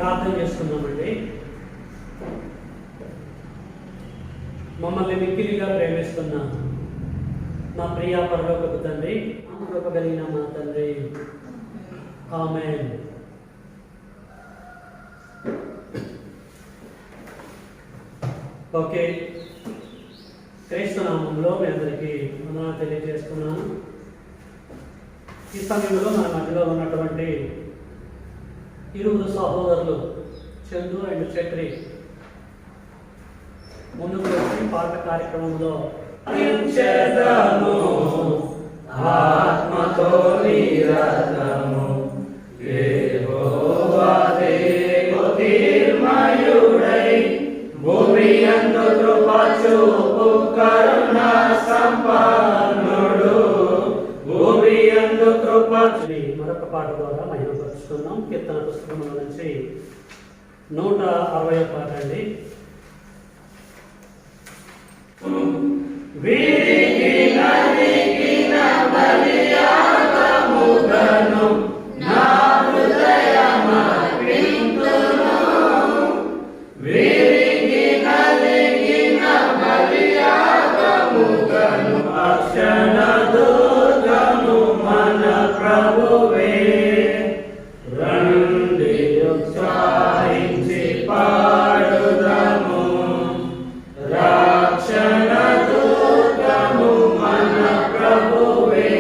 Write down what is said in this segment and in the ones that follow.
ప్రార్థన చేసుకున్నామండి. మమ్మల్ని మిక్కిలిగా ప్రేమిస్తున్న మా ప్రియ పరలోకపు తండ్రి, కృపగలిగిన మా తండ్రి, ఆమేన్. ఓకే, క్రీస్తు నామంలో మీ అందరికీ వందనాలు తెలియజేస్తున్నాను. ఈ సమయంలో మన మధ్యలో ఉన్నటువంటి ఇరువురు సహోదరులు చందు అండ్ చక్రి ముందుకు వచ్చి పాట కార్యక్రమంలో ఆత్మతో నిరతము యెహోవా దేవుడు తీర్మయుడై భూమియందు కృప చూపు కరుణా సంపన్నుడు భూమియందు కృప. మరొక పాట ద్వారా మహిమపరుచుకున్నాం. కీర్తన పుస్తకం నుంచి 160వ పాట అండి. విరిగిన బలియాగముగను నా హృదయమర్పింతును విరిగిన బలియాగముగను అక్షణ దుర్గము మన ప్రభువే రండి ఉత్సాహించి పాడుదము రక్షణ దుర్గము మన ప్రభువే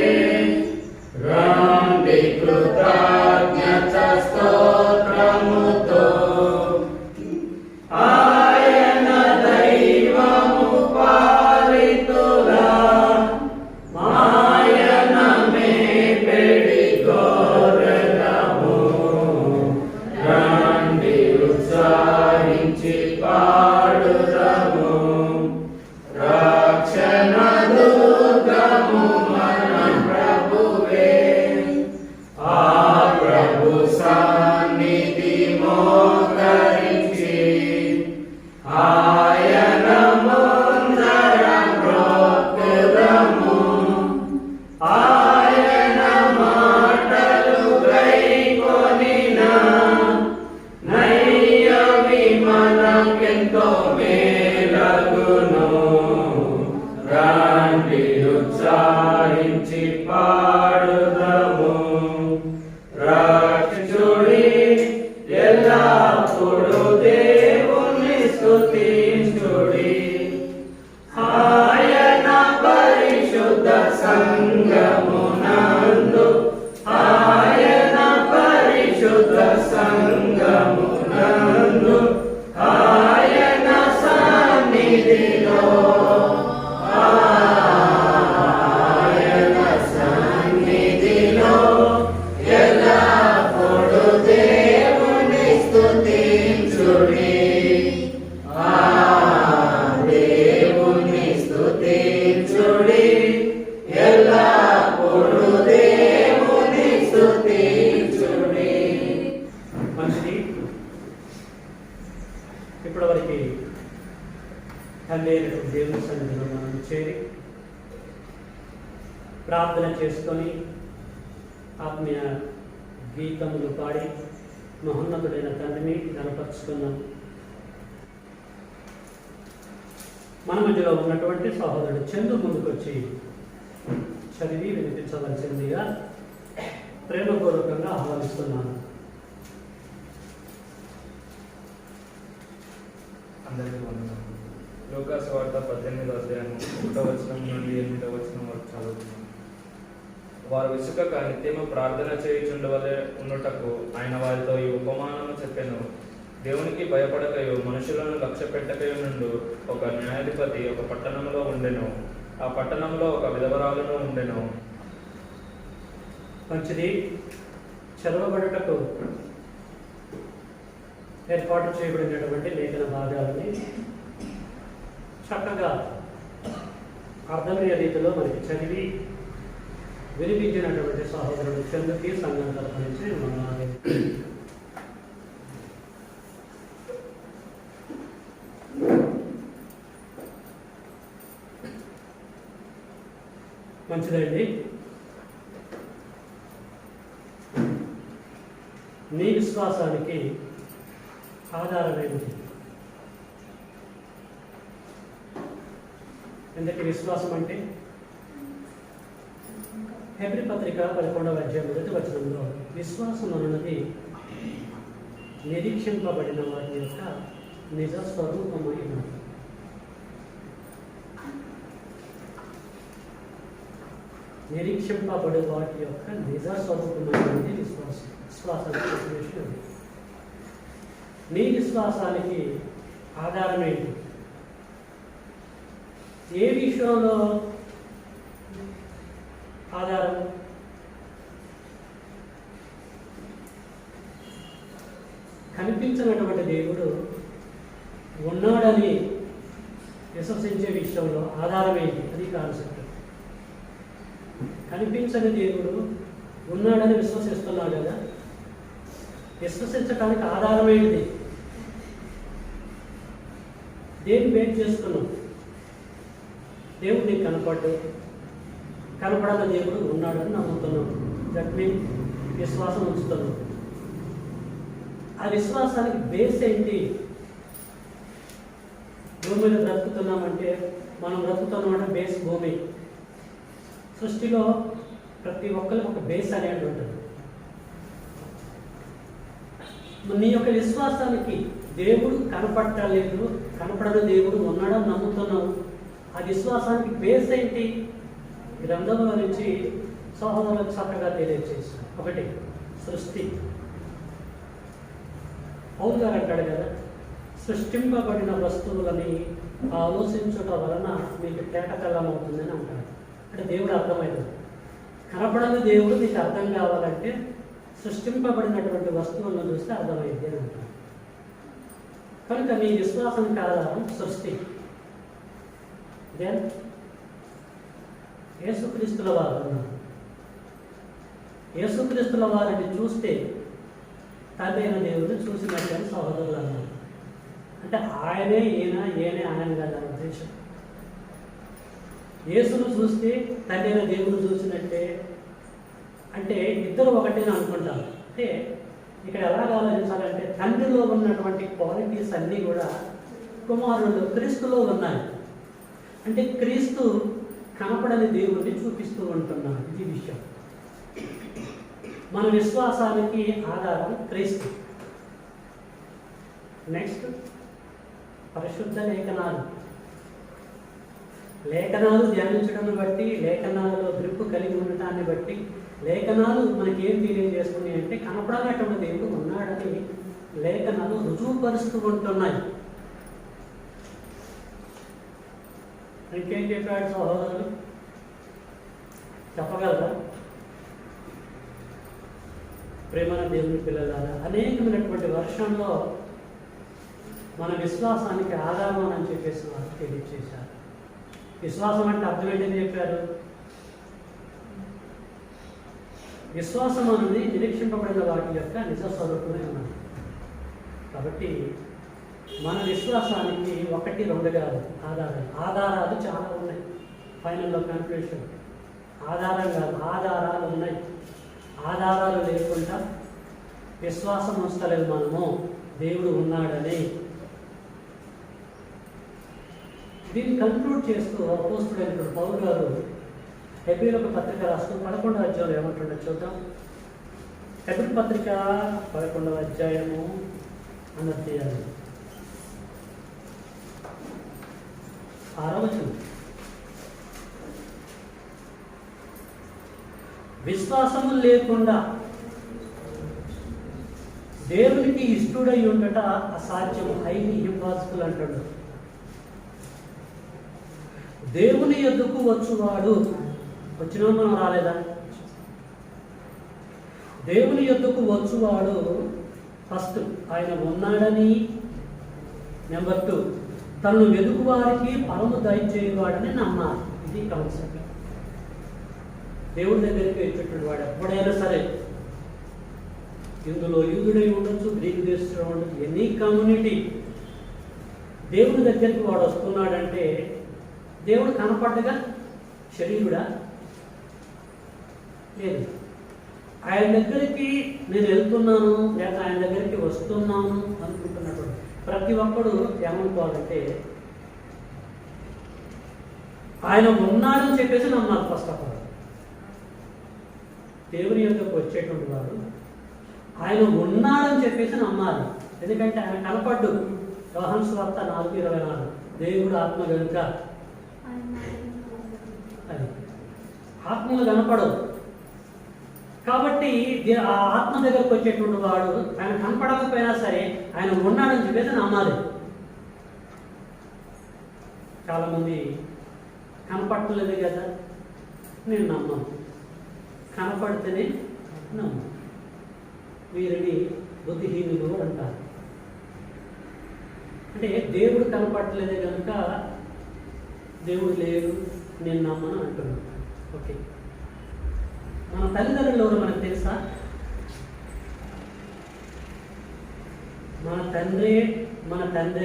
రండి కృతజ్ఞత స్తోత్రముతో ఆయన దైవము పాలితులా ఆయన మేపెడి గోరెలము రండి ఉత్సాహించి పాడుదము రక్షణ దుర్గము మన ప్రభువే ఆ ప్రభు సన్నిధి మోకరించి ఆయన ముందరం బ్రోక్కుదము ఆయన మాటలు గైకొనిన నయ్యవి మనకెంతో మేలగును రండి ఉత్సాహించి పాడుదము రక్షుడి ఎల్లప్పుడు దేవుని స్తుతించుడి ఆయన పరిశుద్ధ సంగమునందు ఆయన పరిశుద్ధ సంగమునందు ఆయన సన్నిధిలో ఆయన సన్నిధిలో ఎల్లప్పుడు దేవుని స్తుతించుడి దేవుని స్తుతించుడి ఎల్లప్పుడు దేవుని స్తుతించుడి. మంచిది. ఇప్పటివరకు తండ్రి దేవుని సన్నిధిలో మనం చేరి ప్రార్థన చేసుకొని ఆత్మీయ గీతములు పాడి మహోన్నతుడైన తండ్రిని కనపరుచుకున్నాం. మన మధ్యలో ఉన్నటువంటి సహోదరుడు చందు ముందుకొచ్చి చదివి వినిపించవలసిందిగా ప్రేమపూర్వకంగా ఆహ్వానిస్తున్నాను. అందరికీ వందనాలు. లూకాసు వార్త 18వ అధ్యాయం 1వ వచనం నుండి 8వ వచనం వరకు చదువుతున్నాం. వారు విసుకక నిత్యము ప్రార్థన చేయుచుండవలే ఉన్నటకు ఆయన వారితో ఈ ఉపమానము చెప్పెను. దేవునికి భయపడకయో మనుషులను లక్ష్య పెట్టకయో నుండు ఒక న్యాయాధిపతి ఒక పట్టణంలో ఉండెను. ఆ పట్టణంలో ఒక విధవరాలును ఉండెను. మంచిది. చదవబడుటకు ఏర్పాటు చేయబడినటువంటి లేఖన భాగాలని చక్కగా అర్థమయ్యే రీతిలో మనకి చదివి వినిపించినటువంటి సహోదరుడు చందుకి సంఘం తరఫు నుంచి మంచిదండి. నీ విశ్వాసానికి ఆధారమైనది. ఎందుకు విశ్వాసం అంటే హెబ్రీ పత్రిక 11వ అధ్యాయం 1వ వచనంలో విశ్వాసం అన్నది నిరీక్షింపబడిన వాటి యొక్క నిజ స్వరూపమై ఉన్నది. నిరీక్షింపబడే వాటి యొక్క నిజ స్వరూపమైనది విశ్వాసం. విశ్వాసానికి నీ విశ్వాసానికి ఆధారమేంటి? ఏ విషయంలో ఆధారం? కనిపించినటువంటి దేవుడు ఉన్నాడని విశ్వసించే విషయంలో ఆధారమేంటి? అది కాన్సెప్ట్. కనిపించని దేవుడు ఉన్నాడని విశ్వసిస్తున్నాడు కదా, విశ్వసించడానికి ఆధారమేంటిది? దేన్ని బేస్ చేసుకున్నాం? దేవుడు నీకు కనపడని దేవుడు ఉన్నాడని నమ్ముతున్నాం. దట్ మీన్ విశ్వాసం ఉంచుతున్నాం. ఆ విశ్వాసానికి బేస్ ఏంటి? భూమి మీద బ్రతుకుతున్నామంటే మనం బ్రతుకుతున్నామంటే బేస్ భూమి. సృష్టిలో ప్రతి ఒక్కరికి ఒక బేస్ అనేది ఉంటుంది. నీ యొక్క విశ్వాసానికి దేవుడు కనపడలేదు, కనపడని దేవుడు ఉన్నాడని నమ్ముతున్నావు. ఆ విశ్వాసానికి బేస్ ఏంటి? గ్రంథంలో నుంచి సహోదరులకు చక్కగా తెలియజేశారు. ఒకటి సృష్టి. పౌలు గారు అంటాడు కదా, సృష్టింపబడిన వస్తువులని ఆలోచించుట వలన మీకు కేటకల్లమవుతుందని అంటాడు. అంటే దేవుడు అర్థమైంది. కనపడని దేవుడు నీకు అర్థం కావాలంటే సృష్టింపబడినటువంటి వస్తువులను చూస్తే అర్థమైంది అని అంటాడు. కనుక నీ విశ్వాసానికి ఆధారం సృష్టి. దెన్ యేసుక్రీస్తుల వారు ఉన్నారు. యేసుక్రీస్తుల వారిని చూస్తే తండ్రి అయిన దేవుడిని చూసినట్టు అని సహోదరులు అన్నారు. అంటే ఆయనే ఈయనే ఆయన కదా ఉద్దేశం. యేసును చూస్తే తండ్రి అయిన దేవుడిని చూసినట్టే. అంటే ఇద్దరు ఒకటేని అనుకుంటారు. అంటే ఇక్కడ ఎలా ఆలోచించాలంటే తండ్రిలో ఉన్నటువంటి క్వాలిటీస్ అన్నీ కూడా కుమారుడు క్రీస్తులో ఉన్నాయి. అంటే క్రీస్తు కనపడని దేవుడిని చూపిస్తూ ఉంటున్నాడు. ఇది విషయం. మన విశ్వాసానికి ఆధారం క్రీస్తు. నెక్స్ట్ పరిశుద్ధ లేఖనాలు. లేఖనాలు ధ్యానించడం బట్టి, లేఖనాలలో గ్రిప్పు కలిగి ఉండటాన్ని బట్టి లేఖనాలు మనకి ఏం తెలియజేస్తున్నాయి అంటే కనపడనటువంటి దేవుడు ఉన్నాడని లేఖనాలు రుజువుపరుస్తూ ఉంటున్నాయి. ఇంకేం చెప్పాడు సహోదరులు? చెప్పగలరా? ప్రేమన దేవుని పిల్లలారా, అనేకమైనటువంటి వర్షంలో మన విశ్వాసానికి ఆధారం అని చెప్పేసి వారు తెలియజేశారు. విశ్వాసం అంటే అర్థం ఏంటని చెప్పారు? విశ్వాసం అనేది నిరీక్షింపబడిన వాటి యొక్క నిజ స్వరూపమే ఉన్నది. కాబట్టి మన విశ్వాసానికి 1, 2 కాదు ఆధారాలు చాలా ఉన్నాయి. ఫైనల్లో కన్క్లూషన్ ఆధారం కాదు, ఆధారాలు ఉన్నాయి. ఆధారాలు లేకుండా విశ్వాసం ఉంచలేదు మనము దేవుడు ఉన్నాడని. దీన్ని కన్క్లూడ్ చేస్తూ అపోస్తుడైనటువంటి పౌలు గారు హెబ్రీయులకు పత్రిక రాస్తూ 11వ అధ్యాయంలో ఏమంటుండో చూద్దాం. హెబ్రీ పత్రిక 11వ అధ్యాయము అన్నది 6వ వచనం. విశ్వాసము లేకుండా దేవునికి ఇష్టడై ఉండట అసాధ్యము, హైలీ ఇంపాసిబుల్ అంటాడు. దేవుని యొద్దకు వచ్చువాడు, వచ్చినా మనం రాలేదా? దేవుని యొద్దకు వచ్చువాడు ఫస్ట్ ఆయన ఉన్నాడని, నెంబర్ 2 తనను వెలుగు వారికి పరము దయచేయవాడని నమ్మాలి. ఇది కాన్సెప్ట్. దేవుడి దగ్గరికి వచ్చేటువంటి వాడు ఎప్పుడైనా సరే, ఇందులో యూదుడై ఉండొచ్చు, గ్రీకు దేశంలో ఉండొచ్చు, ఎనీ కమ్యూనిటీ, దేవుడి దగ్గరికి వాడు వస్తున్నాడంటే దేవుడు కనపడ్డగా శరీరుడా? లేదు. ఆయన దగ్గరికి నేను వెళ్తున్నాను లేక ఆయన దగ్గరికి వస్తున్నాను అనుకుంటున్నటువంటి ప్రతి ఒక్కడు ఏమనుకోవాలంటే ఆయన ఉన్నాడని చెప్పేసి నమ్మాలి. ఫస్ట్ ఆఫ్ ఆల్ దేవుని యొక్కకు వచ్చేటువంటి వాడు ఆయన ఉన్నాడని చెప్పేసి నమ్మాలి. ఎందుకంటే ఆయన కనపడ్డు. యోహాను సువార్త 4:24 దేవుడు ఆత్మ కనుక అది ఆత్మలు కనపడవు. కాబట్టి ఆ ఆత్మ దగ్గరకు వచ్చేటువంటి వాడు ఆయన కనపడకపోయినా సరే ఆయన ఉన్నాడని చెప్పేసి నమ్మాలి. చాలామంది కనపడలేదు కదా నేను నమ్మను, కనపడితేనే నమ్ము, వీరిని బుద్ధిహీనులు అంటారు. అంటే దేవుడు కనపడలేదే కనుక దేవుడు లేడు నేను నమ్మను అంటున్నాను. ఓకే, మన తల్లిదండ్రులు ఎవరు మనకు తెలుసా? మన తండ్రి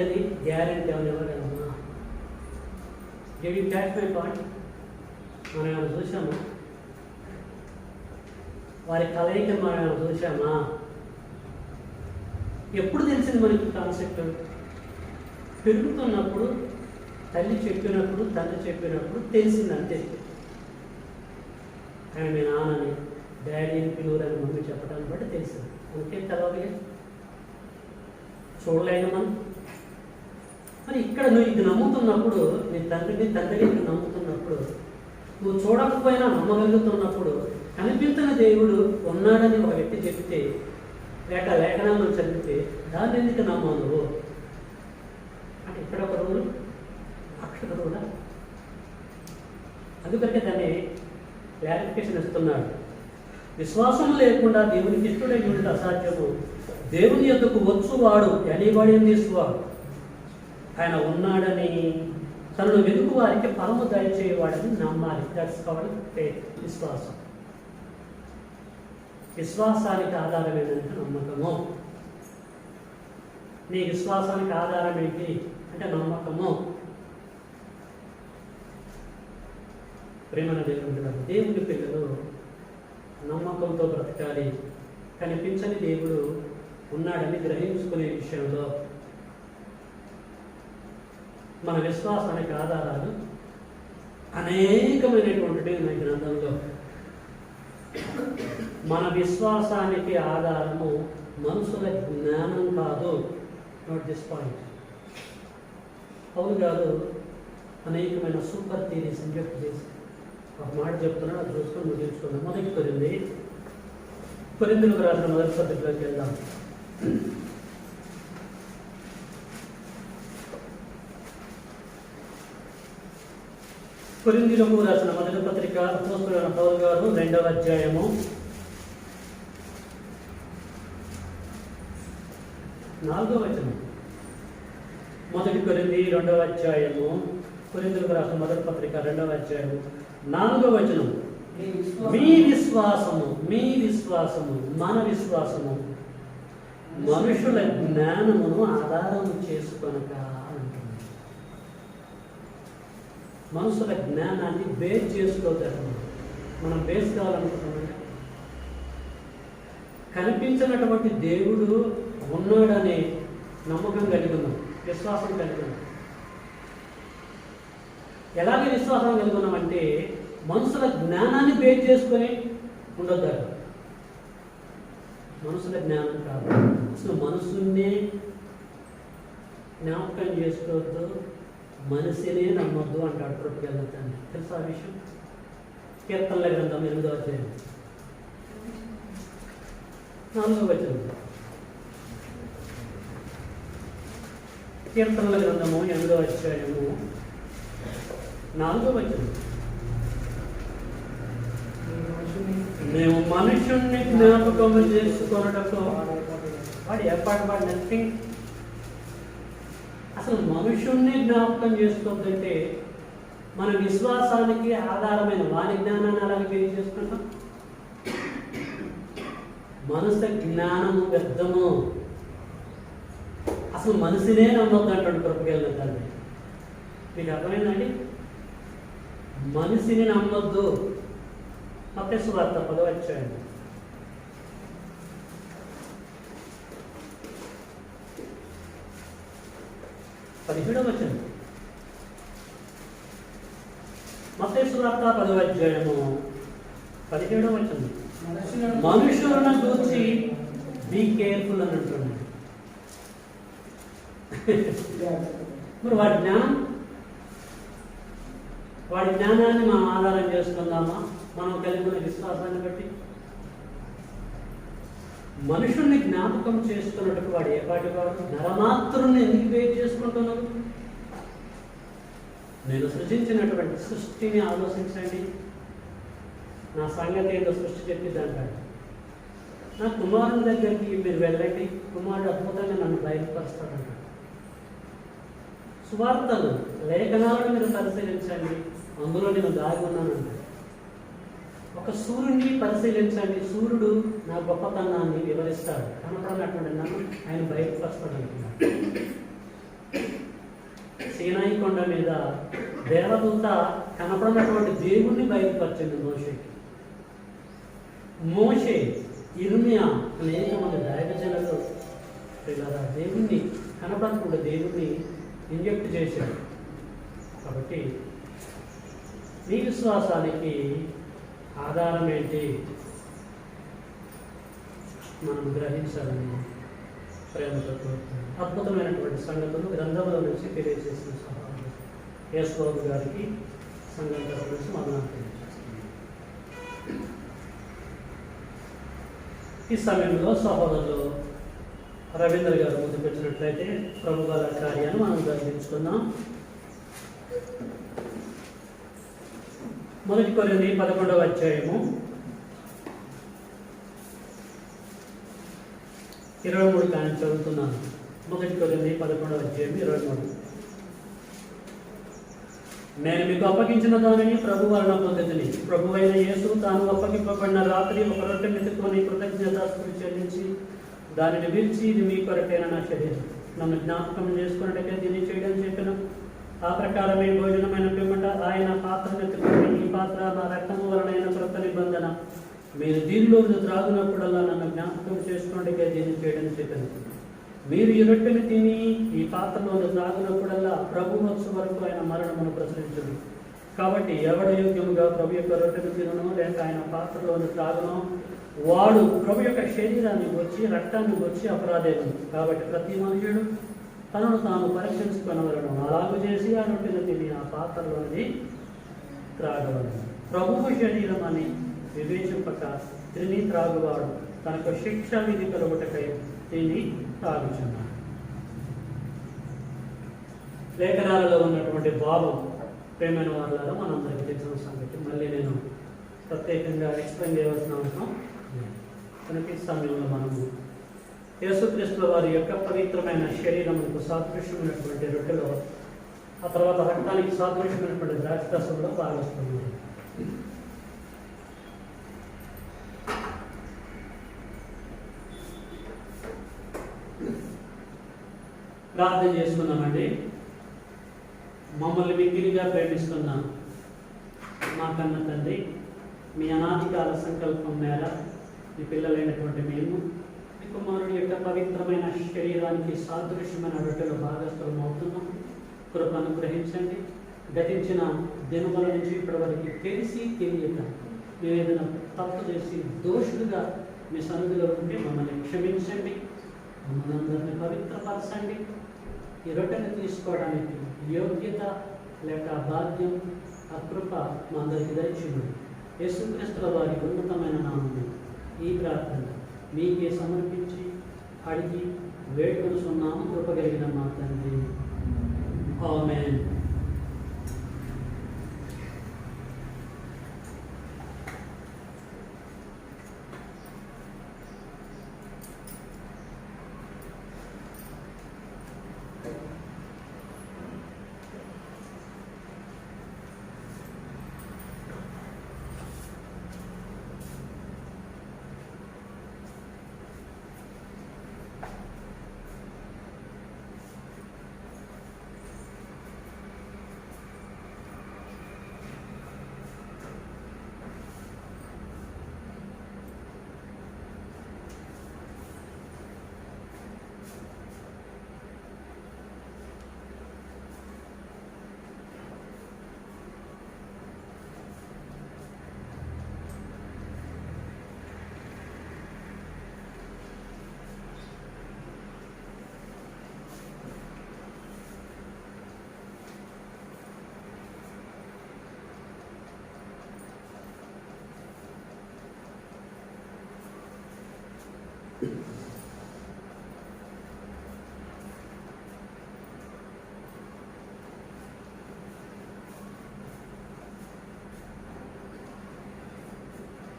అని గ్యారెంటీ ఏమైనా ఇవ్వగలమా? Dead catch my point? మనం ఏమైనా చూసామా? వారి కలయికను మనం ఏమైనా చూసామా? ఎప్పుడు తెలిసింది మనకి కాన్సెప్ట్? పెరుగుతున్నప్పుడు, తల్లి చెప్పినప్పుడు, తండ్రి చెప్పినప్పుడు తెలిసింది అంతే. ఆయన మీ నాన్నని, డాడీని పిలువురని మమ్మీ చెప్పడాన్ని బట్టి తెలిసింది. అంతే తెలవదుగా, చూడలేక మనం. మరి ఇక్కడ నువ్వు ఇది నమ్ముతున్నప్పుడు, నీ తండ్రిని నమ్ముతున్నప్పుడు, నువ్వు చూడకపోయినా నమ్మగలుగుతున్నప్పుడు, కనిపించిన దేవుడు ఉన్నాడని ఒక వ్యక్తి చెప్తే, లేక లేఖనాలను చదివితే దాన్ని ఎందుకు నమ్మవు నువ్వు? అంటే ఇక్కడ ఒక రూలు, అక్కడ రూలా? అందుకంటే దాన్ని క్లారిఫికేషన్ ఇస్తున్నాడు. విశ్వాసం లేకుండా దేవునికి ఇష్టడై ఉంటే అసాధ్యము. దేవుని యొద్దకు వచ్చువాడు ఎనీబడి ఇన్ దిస్ వరల్డ్, ఆయన ఉన్నాడని తనను వెతుకు వారికి ఫలము దయచేయవాడని నమ్మాలి. దట్స్ కాల్డ్ ఫెయిత్, విశ్వాసం. విశ్వాసానికి ఆధారం ఏంటంటే నమ్మకము. నీ విశ్వాసానికి ఆధారం ఏంటి అంటే నమ్మకము. ప్రేమన దేవుని పిల్లలు నమ్మకంతో బ్రతకాలి. కనిపించని దేవుడు ఉన్నాడని గ్రహించుకునే విషయంలో మన విశ్వాసానికి ఆధారాలు అనేకమైనటువంటివి ఉన్నాయి గ్రంథంలో. మన విశ్వాసానికి ఆధారము మనుషుల జ్ఞానం కాదు. Note this point. పౌలు గారు అనేకమైన సూపర్ థియరీస్ ఇంజెక్ట్ చేసి ఒక మాట చెప్తున్నాడు, అది చూసుకొని ముగించుకున్నాం. మొదటి కొరింథీయులకు రాసిన మొదటి పత్రికలోకి వెళ్దాం. కొరింథీయులకు రాసిన మొదటి పత్రిక అపోస్తలుడైన పౌలు గారు 2వ అధ్యాయము 4వ వచనం. మొదటి కొరింథీ 2వ అధ్యాయము, కొరింథీయులకు రాసిన మొదటి పత్రిక 2వ అధ్యాయము 4వ వచనం. మీ విశ్వాసము మన విశ్వాసము మనుషుల జ్ఞానమును ఆధారము చేసుకొనక అంటుంది. మనుషుల జ్ఞానాన్ని బేస్ చేసుకోగలము. మనం బేస్ కావాలనుకుంటున్నాం. కనిపించినటువంటి దేవుడు ఉన్నాడనే నమ్మకం కలిగి ఉన్నాం, విశ్వాసం కలిగి ఉన్నాం. ఎలాగే విశ్వాసం కలిగి ఉన్నామంటే మనుషుల జ్ఞానాన్ని బేస్ చేసుకొని ఉండొద్దు. మనుషుల జ్ఞానం కాదు, అసలు మనసునే జ్ఞాపకం చేసుకోవద్దు, మనిషినే నమ్మొద్దు అంటాడు ప్రొట్టుకెళ్తాను. తెలుసా ఆ విషయం? కీర్తనల గ్రంథం 8వ అధ్యాయం 4వ వచనం. కీర్తనల గ్రంథము 8వ అధ్యాయము 4వ వచనం. మేము మనుషుణ్ణి జ్ఞాపకం చేసుకొనుటకు వాడు ఏర్పాటు నథింగ్. అసలు మనుషుణ్ణి జ్ఞాపకం చేసుకోవద్దంటే మన విశ్వాసానికి ఆధారమైన వాని జ్ఞానాన్ని అలాగే పేరు చేసుకుంటాం. మనసు జ్ఞానము వ్యర్థము. అసలు మనిషినే నమ్మొద్దు అంటాడు కృపకెళ్ళిన. మీకు అర్థమైందండి? మనిషిని నమ్మొద్దు. మత్తయి సువార్త 10వ అధ్యాయం. 17వ వచనం. మత్తయి సువార్త 10వ అధ్యాయము 17వ వచనం. మనుషులను చూసి బీ కేర్ఫుల్ అని అంటున్నాడు. మరి వాడి జ్ఞానాన్ని మనం ఆధారం చేసుకుందామా? మనం కలిగిన విశ్వాసాన్ని బట్టి మనుషుల్ని జ్ఞాపకం చేసుకున్నట్టు వాడు ఏ పాటి వాడు? నరమాత్రుల్ని ఎందుకు వెయిట్ చేసుకుంటున్నాడు? నేను సృజించినటువంటి సృష్టిని ఆలోచించండి. నా సంగతి ఏదో సృష్టి చెప్పిద్దంటాడు. నా కుమారుని దగ్గరికి మీరు వెళ్ళండి, కుమారుడు అద్భుతంగా నన్ను బయలుపరుస్తాడంటాడు. సువార్తలు, లేఖనాలను మీరు పరిశీలించండి, అందులో నేను దాగి ఉన్నానంటాడు. ఒక సూర్యుడిని పరిశీలించండి, సూర్యుడు నా గొప్పతనాన్ని వివరిస్తాడు. కనపడినటువంటి నన్ను ఆయన బయలుపరుస్తాడు అంటున్నాడు. సీనాయి కొండ మీద దేవదూత కనపడినటువంటి దేవుణ్ణి బయలుపరిచింది మోషేకి. మోషే, ఇర్మియా అనేక మంది దైవజనులు ఇలా దేవుణ్ణి కనపడకుండా దేవుణ్ణి ఇంజెక్ట్ చేశాడు. కాబట్టి నీ విశ్వాసానికి ఆధారం ఏంటి మనం గ్రహించాలని ప్రేమతో కోరుతున్నాను. అద్భుతమైనటువంటి సంగతులు గ్రంథంలో నుంచి తెలియజేసిన సహాయం యేసుబాబు గారికి సంఘం తరపు నుంచి వందనాలు తెలియజేస్తున్నాను. ఈ సమయంలో సహోదరులు రవీంద్ర గారు ముందుకు వచ్చినట్లయితే ప్రభు గారి కార్యాన్ని మనం జరిపించుకుందాం. 1 కొరింథీ 11వ అధ్యాయము 23 కానీ చదువుతున్నాను. 1 కొరింథీ 11వ అధ్యాయం 23. నేను మీకు అప్పగించిన దానిని ప్రభు వలన పొందితిని. ప్రభువైన యేసు తాను అప్పగింపబడిన రాత్రి ఒక రొట్టె మెతుకొని కృతజ్ఞతాస్తుతులు చెల్లించి దానిని విరిచి, ఇది మీ కొరకైన నా శరీరం, నన్ను జ్ఞాపకం చేసుకున్నట్టుగా దీన్ని చేయడం చెప్పిన. ఆ ప్రకారమే భోజనమైన పిమ్మట ఆయన పాత్రను ఎత్తుకొని, ఈ పాత్ర నా రక్తము వలనైన కృత నిబంధన, మీరు దీనిలో త్రాగునప్పుడల్లా నన్ను జ్ఞాపకం చేసుకున్నట్టుగా దీన్ని చేయడం చెప్పాను. మీరు ఈ రొట్టెను తిని ఈ పాత్రలో త్రాగునప్పుడల్లా ప్రభు వచ్చే వరకు ఆయన మరణమును ప్రచురించదు. కాబట్టి ఎవడు యోగ్యముగా ప్రభు యొక్క రొట్టెను తినను లేక ఆయన పాత్రలోని త్రాగునో వాడు ప్రభు యొక్క శరీరాన్ని వచ్చి రక్తాన్ని వచ్చి అపరాధేయుడు. కాబట్టి ప్రతి మనుషుడు తనను తాను పరీక్షించుకునవలను. అలాగూ చేసి ఆ రొట్టెను తిని ఆ పాత్రలోని త్రాగవలను. ప్రభువు శరీరం అని వివేచింపక తిని త్రాగువాడు తనకు శిక్ష విధి కలుగుటకై తిని త్రాగుచున్నాడు. లేఖనాలలో ఉన్నటువంటి భావం ప్రేమైన వాళ్ళలో మనందరికీ తెలిసిన సంగతి. మళ్ళీ నేను ప్రత్యేకంగా ఎక్స్ప్లెయిన్ చేయవలసిన అవసరం కనుక ఈ సమయంలో మనము యేసుక్రీస్తు వారి యొక్క పవిత్రమైన శరీరములకు సాదృశ్యమైనటువంటి రొట్టెలో, ఆ తర్వాత రక్తానికి సాదృశ్యమైనటువంటి ద్రాక్షరసంలో భాగస్తున్నాము. ప్రార్థన చేసుకున్నామండి. మమ్మల్ని మిగిలిగా ప్రేమిస్తున్న మా కన్న తండ్రి, మీ అనాదికాల సంకల్పం మేర మీ పిల్లలైనటువంటి మేము మీ కుమారుడి యొక్క పవిత్రమైన శరీరానికి సాదృశ్యమైన రొట్టెలో భాగస్థలం అవుతున్నాం. కృప అనుగ్రహించండి. గతించిన దినముల నుంచి ఇప్పటి వరకు తెలిసి తెలియక మేము ఏదైనా తప్పు చేసి దోషులుగా మీ సన్నిధిలో ఉంటే మమ్మల్ని క్షమించండి. మమ్మల్ని అందరినీ పవిత్రపరచండి. ఈ రొట్టెను తీసుకోవడానికి యోగ్యత లేక భాగ్యం, ఆ కృప మా అందరికీ దయచేయండి. యేసుక్రీస్తుల వారి ఉన్నతమైన నామమున ఈ ప్రార్థన మీకే సమర్పించి అడిగి వేడుకొనుచున్నాము కృప కలిగిన మా తండ్రి. ఆమేన్.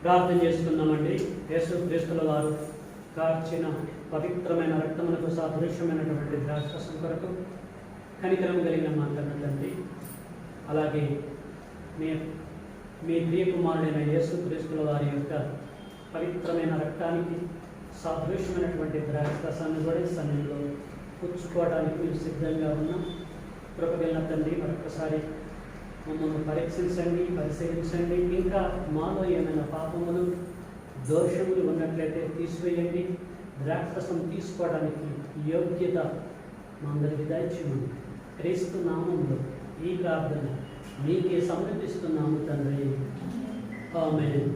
ప్రార్థన చేసుకున్నామండి. యేసుక్రీస్తుల వారు కార్చిన పవిత్రమైన రక్తమునకు సాదృశ్యమైనటువంటి ద్రాక్షరసం కొరకు కనికరం కలిగిన మా కన్న తండ్రి, అలాగే మీ ప్రియకుమారుడైన యేసుక్రీస్తుల వారి యొక్క పవిత్రమైన రక్తానికి సాదృశ్యమైనటువంటి ద్రాక్షరసాన్ని కూడా సన్నిధిలో పుచ్చుకోవడానికి మేము సిద్ధంగా ఉన్నాం. కృపగలిగిన తండ్రి, మరొకసారి మమ్మల్ని పరీక్షించండి, పరిశీలించండి. ఇంకా మాలో ఏమైనా పాపములు, దోషములు ఉన్నట్లయితే తీసివేయండి. ద్రాక్షరసం తీసుకోవడానికి యోగ్యత మా అందరికి దయచేయండి. క్రీస్తు నామములో ఈ ప్రార్థన మీకే సమర్పిస్తున్నాము తండ్రి. ఆమేన్.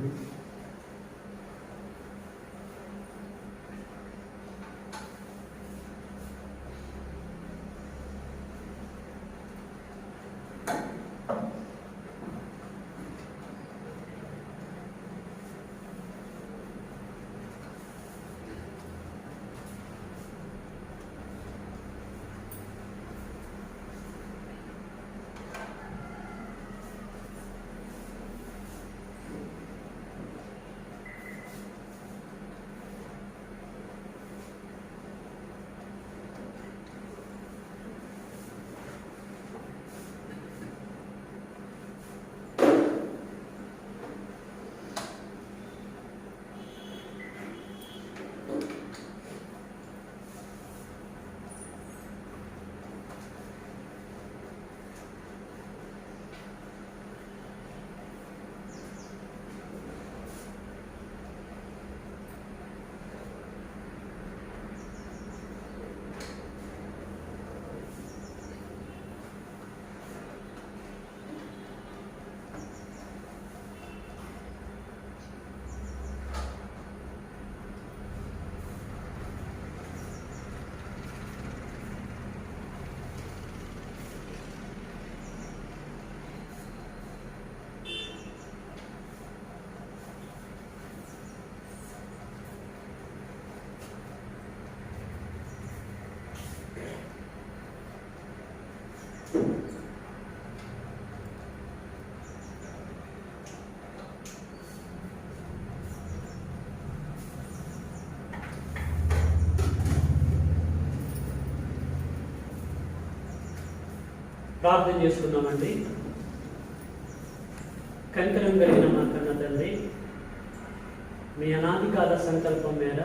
ప్రార్థన చేసుకున్నామండి. కనికరం కలిగిన మా కన్న తండ్రి, మీ అనాదికాల సంకల్పం మేర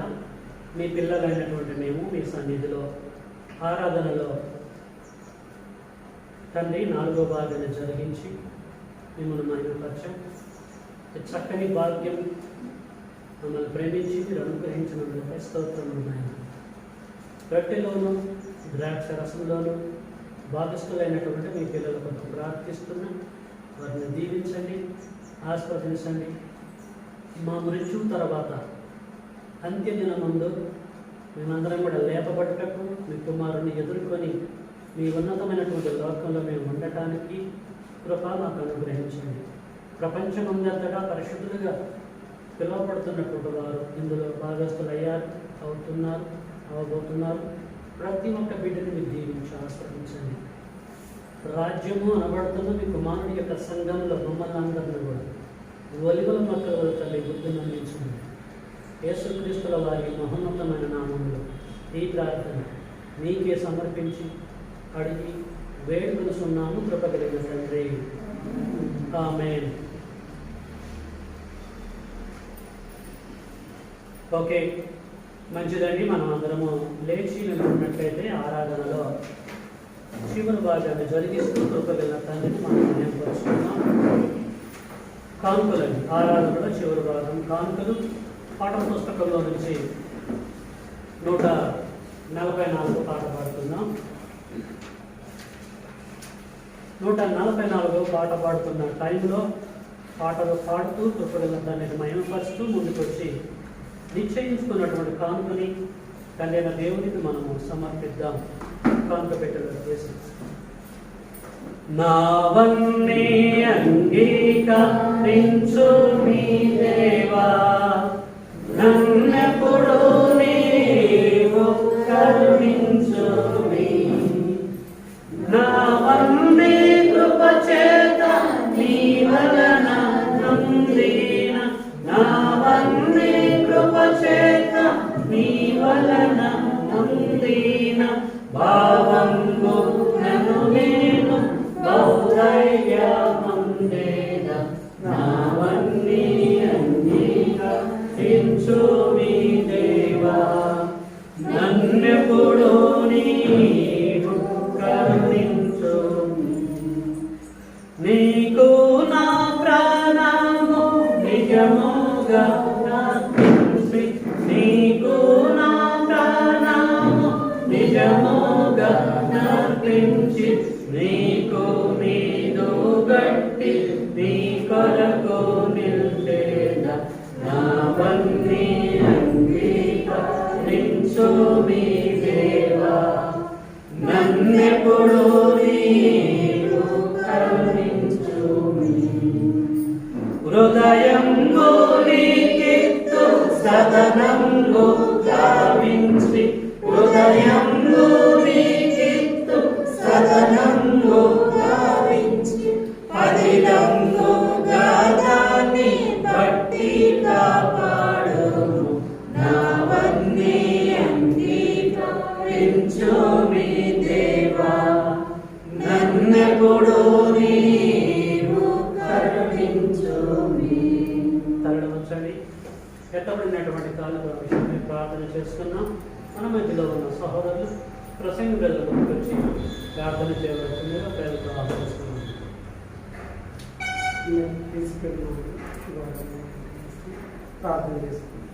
మీ పిల్లలైనటువంటి మేము మీ సన్నిధిలో ఆరాధనలో తండ్రి 4వ భాగాన్ని జరిగించి మిమ్మల్ని మహిమపరచం. చక్కని భాగ్యం మమ్మల్ని ప్రేమించి మీరు అనుగ్రహించినందుకు స్తోత్రం ఉన్నాయి. రొట్టెలోను ద్రాక్ష రసంలోను భాగస్థులైనటువంటి మీ పిల్లల కొరకు ప్రార్థిస్తున్నాం. వారిని దీవించండి, ఆస్వాదించండి. మా మృత్యు తర్వాత అంత్యదినమందు మేమందరం కూడా లేపబట్టుటకు మీ కుమారుని ఎదుర్కొని మీ ఉన్నతమైనటువంటి లోకంలో మేము ఉండటానికి కృప మాకు అనుగ్రహించండి. ప్రపంచమందంతటా పరిశుద్ధులుగా పిలువబడుతున్నటువంటి వారు ఇందులో భాగస్థులయ్యారు, అవబోతున్నారు. ప్రతి ఒక్క బిడ్డని మీరు దీవించి ఆస్వాదించండి. రాజ్యము అనబడుతున్న మీ కుమారుడి యొక్క సంఘంలో మమ్మల్ని అందరినీ కూడా ఒలివల మొక్కల వల్ల తల్లి బుద్ధిని అందించండి. యేసుక్రీస్తుల వారి మహోన్నతమైన నామంలో ఈ ప్రార్థన మీకే సమర్పించి అడిగి వేడుకొనుచున్నాము కృప కలిగిన తండ్రి. ఆమేన్. ఓకే, మంచిదండి. మనం అందరము లేచి నిలబడినట్లయితే ఆరాధనలో చివరి భాగాన్ని జరిగిస్తూ కృపగల తండ్రిని మనం జ్ఞాపకం. కానుకలండి. ఆరాధనలో చివరి భాగం కానుకలు. పాఠం పుస్తకంలో నుంచి 144 పాట పాడుతున్నాం. 144 పాట పాడుతున్న టైంలో పాటలు పాడుతూ కృపగల తండ్రిని మహిమపరుస్తూ ముందుకు వచ్చి నిశ్చయించుకున్నటువంటి కానుకని తండ్రి అయిన దేవునికి మనము సమర్పిద్దాం. కానుక పెట్టెలో చేసి నావన్నీ అంగీకరించు మీ దేవా, నన్నెప్పుడు నీవు కరుణించు మీ. నావన్నీ కృపచేత నీ వలన నొందిన నా కలిగిన భావంబు నన్ను నేను బహుధైర్యమందేన నావన్నీ అంగీకరించు మీ దేవా నన్నెప్పుడు నీవు కరుణించు నీకు నా ప్రాణము నిజముగా అర్పించి నీకు నా ప్రాణము నిజముగా అర్పించి నీకు నీదు గట్టి నీ కొరకు నిల్చేద నావన్నీ అంగీకరించు మీ దేవా నన్నెప్పుడు నీవు కరుణించు హృదయంలో నీకిత్తు సదనంలో గావించి హృదయంలో నీకిత్తు సదనంలో గావించి పదిలంలో గాదాన్ని బట్టి కాపాడును నావన్నీ అంగీకరించు మీ దేవా నన్నెప్పుడు నీవు కరుణించు తరలించండి. ఎత్తబడినటువంటి కాలంలో విషయమై ప్రార్థన చేసుకున్నాం. మన మధ్యలో ఉన్న సహోదరులు ప్రసంగ ప్రజలకు వచ్చి ప్రార్థన చేయవలసిందిగా పేరుతో ఆహ్వానిస్తున్నాం. ప్రార్థన చేసుకుంటాం.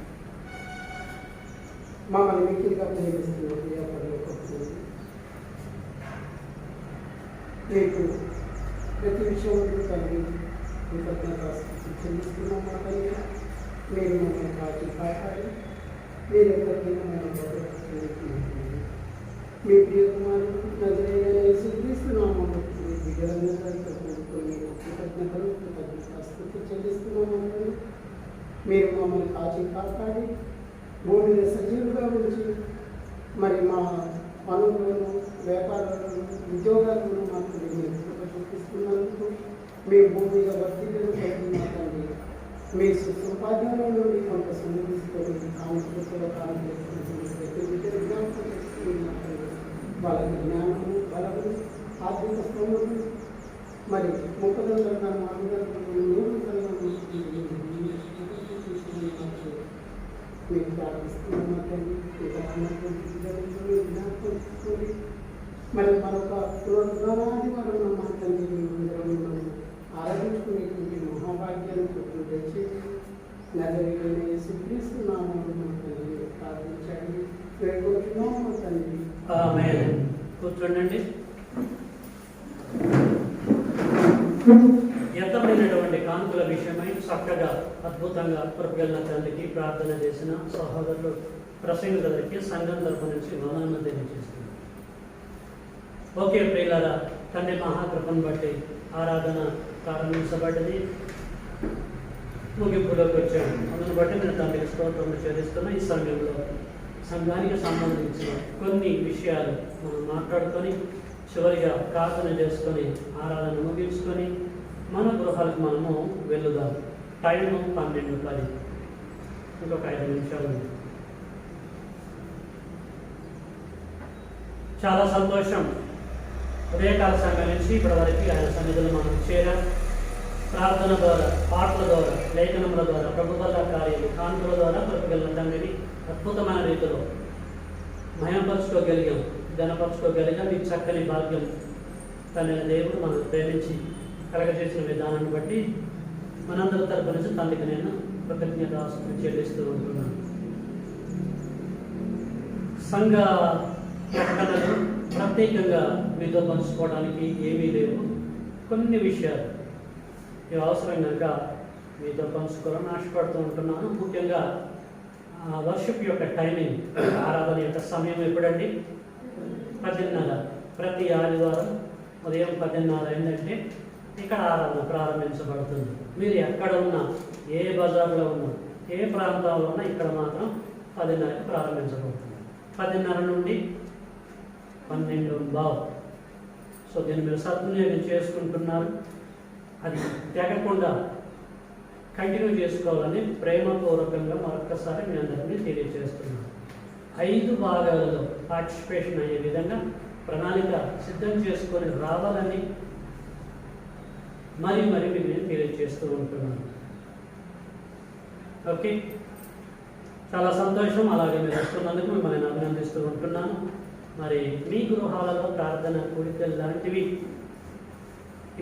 మమ్మల్ని మిక్కిలిగా ప్రేమిస్తున్న ప్రియపరులకు మీకు ప్రతి విషయంలో కలిగి కృతజ్ఞత చెల్లిస్తున్నాం. మా తల్లి మీరు మమ్మల్ని కాచి కాపాడి మీరు ఎక్కడికైనా మనం మీ ప్రియ కుమారుడు నజరేయుడైన యేసుక్రీస్తున్నాము విగ్రహంగా కోరుకొని కృతజ్ఞతలు స్తుతి చెల్లిస్తున్నాము. మీరు మమ్మల్ని కాచి కాపాడి భూమి మీద సజీవులుగా ఉంచి మరి మా పనులను వ్యాపారాలను ఉద్యోగాలను మాకు మీరు చూపిస్తున్నందుకు మీ భూమి మీద వర్తిలను కలిగినాకండి. మీ సుసంపాదనలో నుండి కొంత సునిధిస్తుంది కానుకలు వాళ్ళకి జ్ఞానము బలము ఆర్థిక స్తోమము మరి ముఖదంగా మీరు ప్రార్థిస్తున్నామండి. మరి మరొక పునరుద్ధానాది వలన మా తండ్రి ఆరాధించుకునేటువంటి మహాభాగ్యాన్ని తెచ్చి నజరేయుడైన యేసుక్రీస్తున్నాము మా తండ్రి ప్రార్థించండి. వేడుకుంటున్నాము మా తండ్రి. ఆమేన్. కూర్చోండి. ఎత్తబడినటువంటి కానుకల విషయమై చక్కగా అద్భుతంగా కృపగల తండ్రికి ప్రార్థన చేసిన సహోదరులు ప్రసంగులకి సంఘం తరపు నుంచి వందనము తెలియజేస్తున్నారు. ఓకే ప్రియులారా, తండ్రి మహాకృపను బట్టి ఆరాధన ప్రారంభించబడ్డది, ముగింపులోకి వచ్చాము. అందును బట్టి నేను తండ్రికి స్తోత్రము చెల్లిస్తున్న ఈ సమయంలో సంఘానికి సంబంధించిన కొన్ని విషయాలు మనం మాట్లాడుకొని చివరిగా ప్రార్థన చేసుకొని ఆరాధన ముగించుకొని మన గృహాలకు మనము వెళ్దాం. టైము 12:10, ఇంకొక 5 నిమిషాలు ఉంది. చాలా సంతోషం. ఉదయకాల సంఘం నుంచి ఇప్పటి వరకు ఆయన సన్నిధులు మనం చేరాం. ప్రార్థన ద్వారా, పాటల ద్వారా, లేఖనముల ద్వారా, ప్రభు వల్ల కార్యాలు, కానుకల ద్వారా కృపగల తండ్రిని అద్భుతమైన రీతిలో మయంపరుచుకోగలిగాం, ఘనపరుచుకోగలిగాం. ఈ చక్కని భాగ్యం తండ్రి దేవుడు మనకు ప్రేమించి కలగజేసిన విధానాన్ని బట్టి మనందరి తరపు నుంచి తండ్రికి నేను కృతజ్ఞతాస్తుతులు చెల్లిస్తూ ఉంటున్నాను. సంఘ ప్రకటనలు ప్రత్యేకంగా మీతో పంచుకోవడానికి ఏమీ లేవు. కొన్ని విషయాలు ఇవి అవసరం కనుక మీతో పంచుకోవాలని ఆశపడుతూ ఉంటున్నాను. ముఖ్యంగా వర్షిప్ యొక్క టైమింగ్, ఆరాధన యొక్క సమయం ఎప్పుడండి? 10:30. ప్రతి ఆదివారం ఉదయం 10:30 అయిందంటే ఇక్కడ ఆరాధన ప్రారంభించబడుతుంది. మీరు ఎక్కడ ఉన్నా, ఏ బజార్లో ఉన్నా, ఏ ప్రాంతంలో ఉన్నా ఇక్కడ మాత్రం 10:30కి ప్రారంభించబడుతుంది. 10:30 నుండి 12:15. సో దీన్ని మీరు సద్వినియోగం చేసుకుంటున్నారు. అది తెగకుండా కంటిన్యూ చేసుకోవాలని ప్రేమపూర్వకంగా మరొక్కసారి మీ అందరినీ తెలియజేస్తున్నాను. 5 భాగాలలో పార్టిసిపేషన్ అయ్యే విధంగా ప్రణాళిక సిద్ధం చేసుకొని రావాలని మరి మీకు నేను తెలియజేస్తూ ఉంటున్నాను. ఓకే, చాలా సంతోషం. అలాగే మీరు వస్తున్నందుకు మిమ్మల్ని అభినందిస్తూ ఉంటున్నాను. మరి మీ గృహాలలో ప్రార్థన కూడికలు లాంటివి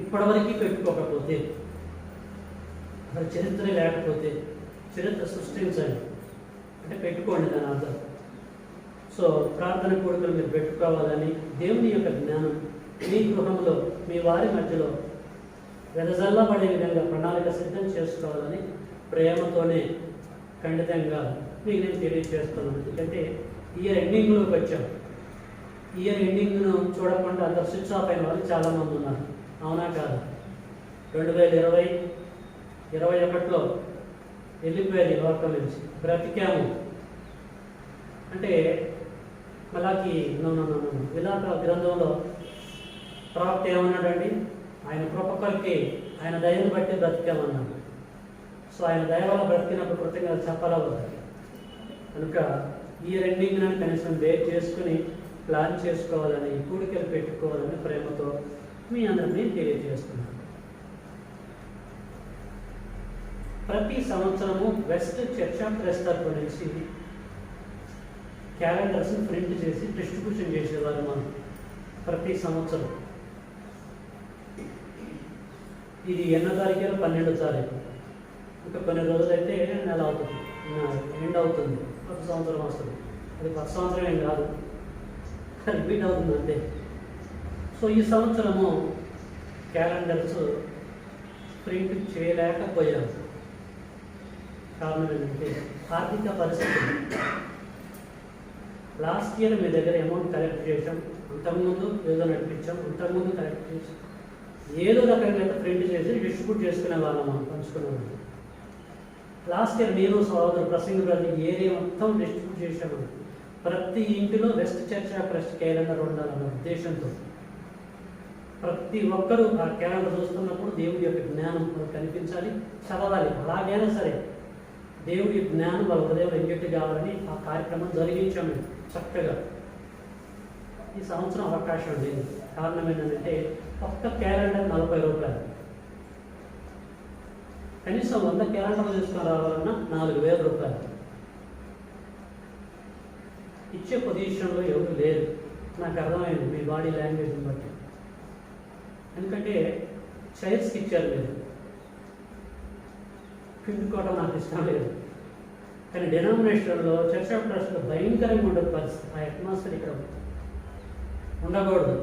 ఇప్పటివరకు పెట్టుకోకపోతే, అసలు చరిత్ర లేకపోతే చరిత్ర సృష్టించండి అంటే పెట్టుకోండి దాని అర్థం. సో ప్రార్థన కూడికలు మీరు పెట్టుకోవాలని, దేవుని యొక్క జ్ఞానం మీ గృహంలో మీ వారి మధ్యలో వెదజల్లబడే విధంగా ప్రణాళిక సిద్ధం చేసుకోవాలని ప్రేమతోనే ఖండితంగా మీకు నేను తెలియజేస్తున్నాను. ఎందుకంటే ఇయర్ ఎండింగ్లోకి వచ్చాం. ఇయర్ ఎండింగ్ను చూడకుండా అందరు స్విచ్ ఆఫ్ అయిన వాళ్ళు చాలామంది ఉన్నారు. అవునా కాదు? 2020-21లో వెళ్ళిపోయేది లోకం నుంచి, బ్రతికాము అంటే మలాకి విలాప గ్రంథంలో ప్రవక్త ఏమన్నాడండి? ఆయన కృపకొరికి ఆయన దయను బట్టి బ్రతికామన్నాడు. సో ఆయన దయ వల్ల బ్రతికినప్పుడు కృతజ్ఞతలు చెప్పాలా వద్దా? కనుక ఇయర్ ఎండింగ్ అని కనీసం వెయిట్ చేసుకుని ప్లాన్ చేసుకోవాలని, కూడికలు పెట్టుకోవాలని ప్రేమతో మీ అందరినీ తెలియజేస్తున్నాను. ప్రతి సంవత్సరము వెస్ట్ చర్చ్ ఆఫ్ క్రైస్ట్ తరపు నుంచి క్యాలెండర్స్ని ప్రింట్ చేసి డిస్ట్రిబ్యూషన్ చేసేవారు మనం ప్రతి సంవత్సరం. ఇది 8వ తారీఖు 12వ తారీఖు, ఇంకా కొన్ని రోజులైతే నెల అవుతుంది, ఎండ్ అవుతుంది, ఒక సంవత్సరం వస్తుంది. అది కొత్త సంవత్సరం ఏం కాదు, రిపీట్ అవుతుంది అంతే. సో ఈ సంవత్సరము క్యాలెండర్స్ ప్రింట్ చేయలేకపోయాము. కారణం ఏంటంటే ఆర్థిక పరిస్థితులు. లాస్ట్ ఇయర్ మీ దగ్గర అమౌంట్ కలెక్ట్ చేసాం, అంతకుముందు ఏదో నడిపించాం, అంతకుముందు కలెక్ట్ చేసాం, ఏదో రకంగా ప్రింట్ చేసి డిస్ట్రిబ్యూట్ చేసుకునే వాళ్ళం, మనం పంచుకునే వాళ్ళం. లాస్ట్ ఇయర్ నేను సోదరు ప్రసంగ ఏరియా మొత్తం డిస్ట్రిబ్యూట్ చేసాము. ప్రతి ఇంటిలో west church of Christ calendar ఉండాలన్న ఉద్దేశంతో ప్రతి ఒక్కరూ ఆ క్యాలెండర్ చూస్తున్నప్పుడు దేవుడి యొక్క జ్ఞానం కనిపించాలి, చదవాలి. అలాగైనా సరే దేవుడి జ్ఞానం వాళ్ళ హృదయం ఎంగెట్టు కావాలని ఆ కార్యక్రమం జరిగించాము చక్కగా. ఈ సంవత్సరం అవకాశం లేదు. కారణం ఏంటంటే ఒక్క క్యాలెండర్ 40 రూపాయలు. కనీసం 100 క్యాలెండర్లు తీసుకొని రావాలన్నా 4000 రూపాయలు. ఇచ్చే పొజిషన్లో ఎవరు లేరు. నాకు అర్థమైంది మీ బాడీ లాంగ్వేజ్ని బట్టి. ఎందుకంటే చైర్స్కి ఇచ్చారు మీరు, పిండుకోవడం నాకు ఇష్టం లేదు. కానీ డెనామినేషన్లో చర్చ్ ఆఫ్ క్రైస్ట్లో భయంకరంగా ఉండదు పరిస్థితి. ఆ అట్మాస్ఫియర్ ఇక్కడ ఉండకూడదు,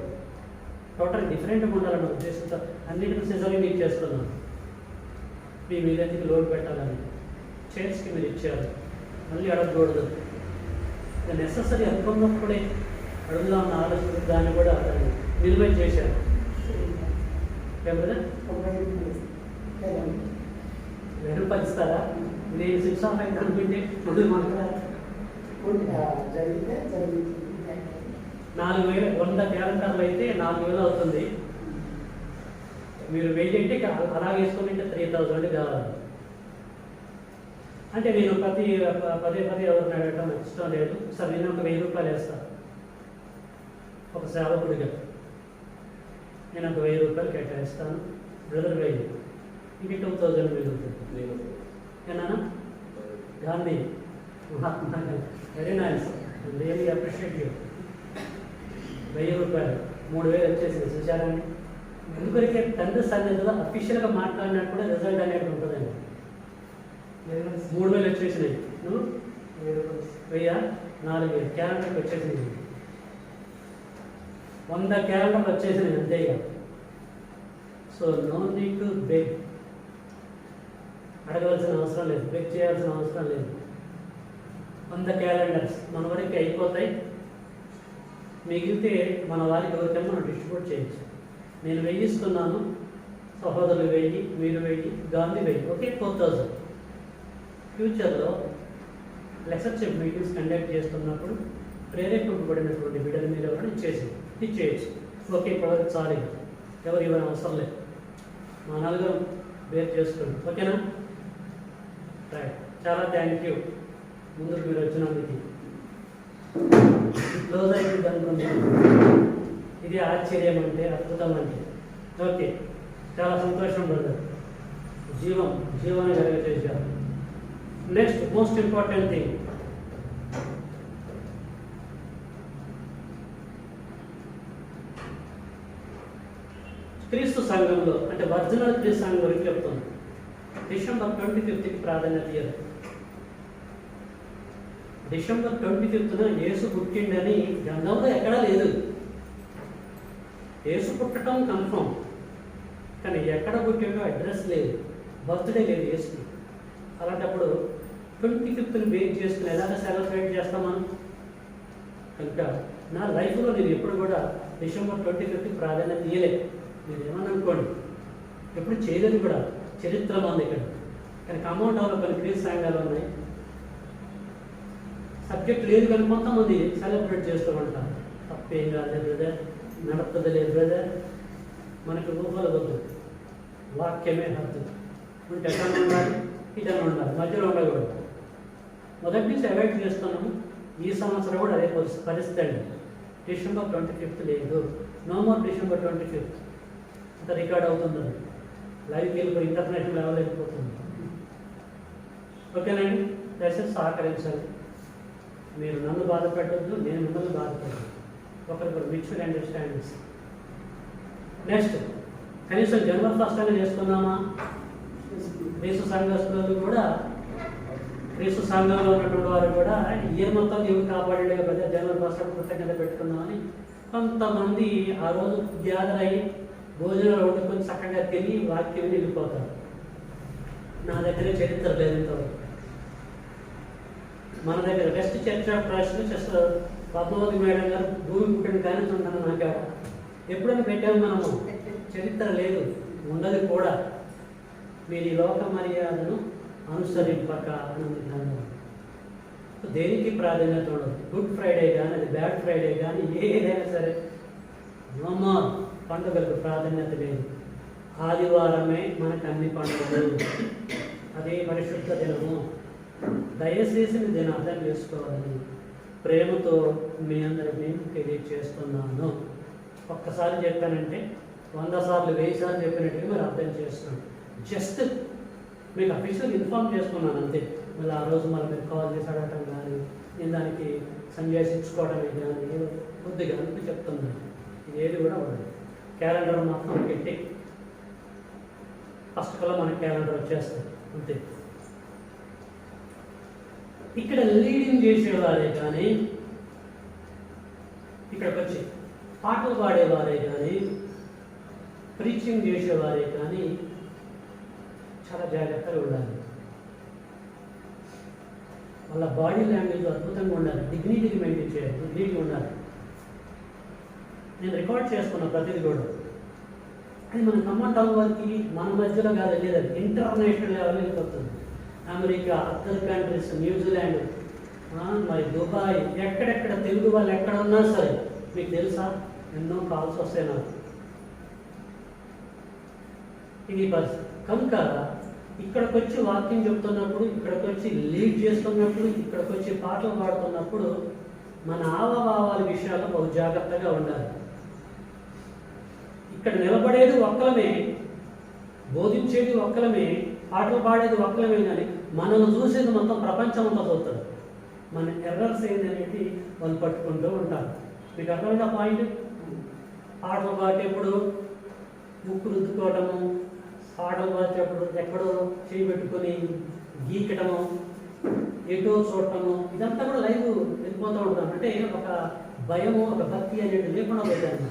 టోటల్ డిఫరెంట్గా ఉండాలన్న ఉద్దేశంతో అన్నిటికీ సిజరింగ్ ఇచ్చేస్తున్నాను. మీ మీదకి లోడ్ పెట్టాలని చైర్స్కి మీరు ఇచ్చారు, మళ్ళీ అడగకూడదు. నెససరీ అనుకున్నప్పుడే అడుగుదామన్న ఆలోచన దాన్ని కూడా నిలువ చేశారు. కదా 1000 రూపాయలు ఇస్తారా? నేను 6 ఆఫ్ అయితే అనుకుంటే ముందు మాట్లాడాలి. 4000, 100 క్యాలెండర్లు అయితే 4000 అవుతుంది. మీరు 1000 అంటే అలాగే వేసుకుంటే 3000 కావాలి. అంటే నేను పదే ఎవరిని అడగటం నాకు ఇష్టం లేదు. సార్ నేను ఒక 1000 రూపాయలు వేస్తాను ఒక సేవకుడిగా. నేను ఒక 1000 రూపాయలు కేటాయిస్తాను. బ్రదర్ 1000, ఇంక 2000 మిగులుతుంది. ఏనా? Gandhi, Mahatma Gandhi, very nice, really appreciate you. 1000 రూపాయలు 3000 వచ్చేసింది. చూశారని ఎందుకొరికే తండ్రి సన్నిధిలో అఫీషియల్గా మాట్లాడినప్పుడు రిజల్ట్ అనేది ఉంటుందండి. 3000 వచ్చేసినాయి. నువ్వు 1000, 4000 క్యాలెండర్కి వచ్చేసింది. 100 క్యాలెండర్లు వచ్చేసినాయి అంతేగా. So no need to beg. అడగవలసిన అవసరం లేదు, బెగ్ చేయాల్సిన అవసరం లేదు. 100 క్యాలెండర్స్ మన వరకు అయిపోతాయి. మిగిలితే మన వారికి ఎవరికైనా మనం డిస్ట్రిబ్యూట్ చేయొచ్చు. నేను 1000 ఇస్తున్నాను, సహోదరులు 1000, మీరు 1000, గాంధీ 1000, ఓకే 4000. ఫ్యూచర్లో లెక్చర్షిప్ మీటింగ్స్ కండక్ట్ చేస్తున్నప్పుడు ప్రేరేపింపబడినటువంటి బిడ్డల మీద కూడా ఇచ్చేయచ్చు. ఓకే ఇప్పటివరకు చాలు, ఎవరు ఇవ్వని అవసరం లేదు, మా నలుగురు బేర్ చేసుకోండి. ఓకేనా? రైట్, చాలా థ్యాంక్ యూ ముందుకు మీరు వచ్చినందుకు. క్లోజ్ అయిపోయింది అనుకున్నాను. ఇది ఆశ్చర్యం అంటే, అద్భుతం అంటే. ఓకే, చాలా సంతోషం బ్రదర్. జీవాన్ని కలిగ చేశారు. నెక్స్ట్ మోస్ట్ ఇంపార్టెంట్ థింగ్, క్రీస్తు సంఘంలో అంటే ఒరిజినల్ క్రీస్తు సంఘం గురించి చెప్తుంది. డిసెంబర్ 25కి ప్రాధాన్యత ఇయ్యారు. డిసెంబర్ 25న యేసు పుట్టిండని గ్రంథంలో ఎక్కడా లేదు. యేసు పుట్టడం కన్ఫర్మ్, కానీ ఎక్కడ పుట్టిండో అడ్రస్ లేదు, బర్త్డే లేదు యేసుకి. అలాంటప్పుడు 25ని బేస్ చేసుకుని ఎలాగ సెలబ్రేట్ చేస్తాం మనం? కనుక నా లైఫ్లో నేను ఎప్పుడు కూడా డిసెంబర్ 25కి ప్రాధాన్యత ఇయ్యలేదు. మీరు ఏమని అనుకోండి, ఎప్పుడు చేయలేదు కూడా. చరిత్ర ఉంది ఇక్కడ. కానీ కమౌంటౌన్లో కొన్ని క్రీస్తు సంఘాలు ఉన్నాయి, సబ్జెక్ట్ లేదు కానీ కొంతమంది సెలబ్రేట్ చేస్తూ ఉంటారు. తప్పేం కాదు బ్రదర్, నడపదు లేదు బ్రదర్, మనకు రూపాయలు వద్దు, వాక్యమే హద్దు. ఉంటే ఎక్కడ ఉండాలి, ఇటనే ఉండాలి, మధ్యలో ఉండకూడదు. మొదటి నుంచి అవాయిడ్ చేస్తున్నాము. ఈ సంవత్సరం కూడా అదే పరిస్థితి అండి. డిసెంబర్ 25 లేదు, నో మోర్ డిసెంబర్ 25. అంత రికార్డ్ అవుతుంది, లైవ్కి వెళ్ళిపోయి ఇంటర్నేషనల్ లెవెల్ వెళ్ళిపోతుంది. ఓకేనండి, దయచేసి సహకరించాలి. మీరు నన్ను బాధ పెట్టద్దు, నేను మిమ్మల్ని బాధ పెట్టద్దు. ఒకరికొకరు మ్యూచువల్ అండర్స్టాండింగ్స్. నెక్స్ట్, కనీసం జనవరి 1 అయినా చేసుకున్నామా? క్రీస్తు సంఘస్థులు కూడా, క్రీస్తు సంఘంలో ఉన్నటువంటి వారు కూడా ఇయర్ మొత్తం దేవుడు కాపాడే కదా జనవరి 1 కృతజ్ఞత పెట్టుకుందామని కొంతమంది ఆ రోజు గ్యాదర్ అయ్యి భోజనాలు వండుకొని చక్కగా తిని వాక్యం వెళ్ళిపోతారు. నా దగ్గర చరిత్ర లేదు ఇంతవరకు. మన దగ్గర best church of trust just Padmavathi madam గారు భూమి పుట్టిన కానీ ఉంటాను నాకు ఎప్పుడైనా పెట్టాము మనము, చరిత్ర లేదు, ఉండదు కూడా. మీరు ఈ లోక మర్యాదను అనుసరింపక అని దేనికి ప్రాధాన్యత ఉండదు. గుడ్ ఫ్రైడే కానీ, అది బ్యాడ్ ఫ్రైడే కానీ, ఏదైనా సరే నో మోర్ పండుగలకు ప్రాధాన్యత లేదు. ఆదివారమే మనకు అన్ని పండుగలు, అదే పరిశుద్ధ దినము. దయచేసి దీన్ని అర్థం చేసుకోవాలని ప్రేమతో మీ అందరికి నేను తెలియజేస్తున్నాను. ఒక్కసారి చెప్పానంటే 100 సార్లు 1000 సార్లు చెప్పినట్టుగా మీరు అర్థం చేస్తున్నాను. జస్ట్ మీకు అఫీషియల్ ఇన్ఫార్మ్ చేసుకున్నాను అంతే. మళ్ళీ ఆ రోజు మళ్ళీ మీరు కాల్ చేసి అడగటం కానీ, నేను దానికి సంజాసించుకోవడమే కానీ ఏదో కొద్దిగా అంతే చెప్తున్నాను. ఇది ఏది కూడా ఉండదు. క్యాలెండర్ మాత్రం పెట్టి ఫస్ట్ కల్లా మనకి క్యాలెండర్ వచ్చేస్తుంది అంతే. ఇక్కడ లీడింగ్ చేసేవారే కానీ, ఇక్కడికి వచ్చి పాటలు పాడేవారే కానీ, ప్రీచింగ్ చేసేవారే కానీ చాలా జాగ్రత్తగా ఉండాలి. వాళ్ళ బాడీ లాంగ్వేజ్ అద్భుతంగా ఉండాలి, డిగ్నిటీకి మెయింటైన్ చేయాలి, డిగ్నిటీ ఉండాలి. నేను రికార్డ్ చేసుకున్న ప్రతిదీ కూడా అది మన కమ్మటం వారికి మన మధ్యలో కాదు వెళ్ళేది, ఇంటర్నేషనల్ లెవెల్ వెళ్ళిపోతుంది. అమెరికా, అదర్ కంట్రీస్, న్యూజిలాండ్, మరి దుబాయ్, ఎక్కడెక్కడ తెలుగు వాళ్ళు ఎక్కడ ఉన్నా సరే మీకు తెలుసా ఎన్నో కాల్స్ వస్తాయి నాకు. ఇది పరిస్థితి. కనుక ఇక్కడికి వచ్చి వాక్యం చెప్తున్నప్పుడు, ఇక్కడికి వచ్చి లీడ్ చేస్తున్నప్పుడు, ఇక్కడికి వచ్చి పాటలు పాడుతున్నప్పుడు మన ఆవభావాల విషయాల్లో బహు జాగ్రత్తగా ఉండాలి. ఇక్కడ నిలబడేది ఒక్కలమే, బోధించేది ఒక్కలమే, పాటలు పాడేది ఒక్కలమే, కానీ మనల్ని చూసేది మొత్తం ప్రపంచం అంతా చూస్తారు. మన ఎర్రర్స్ ఏంటనేది వాళ్ళు పట్టుకుంటూ ఉంటారు. మీకు అర్థమైన పాయింట్? పాటలు పాడేటప్పుడు ఉప్పు రుద్దుకోవడము, పాటలు పాడేటప్పుడు ఎక్కడో చేయి పెట్టుకొని గీకటము, ఎటో చూడటము, ఇదంతా కూడా లైవ్ వెళ్ళిపోతూ ఉంటాం. అంటే ఒక భయము, ఒక భక్తి అనేది లేకుండా పోతాను.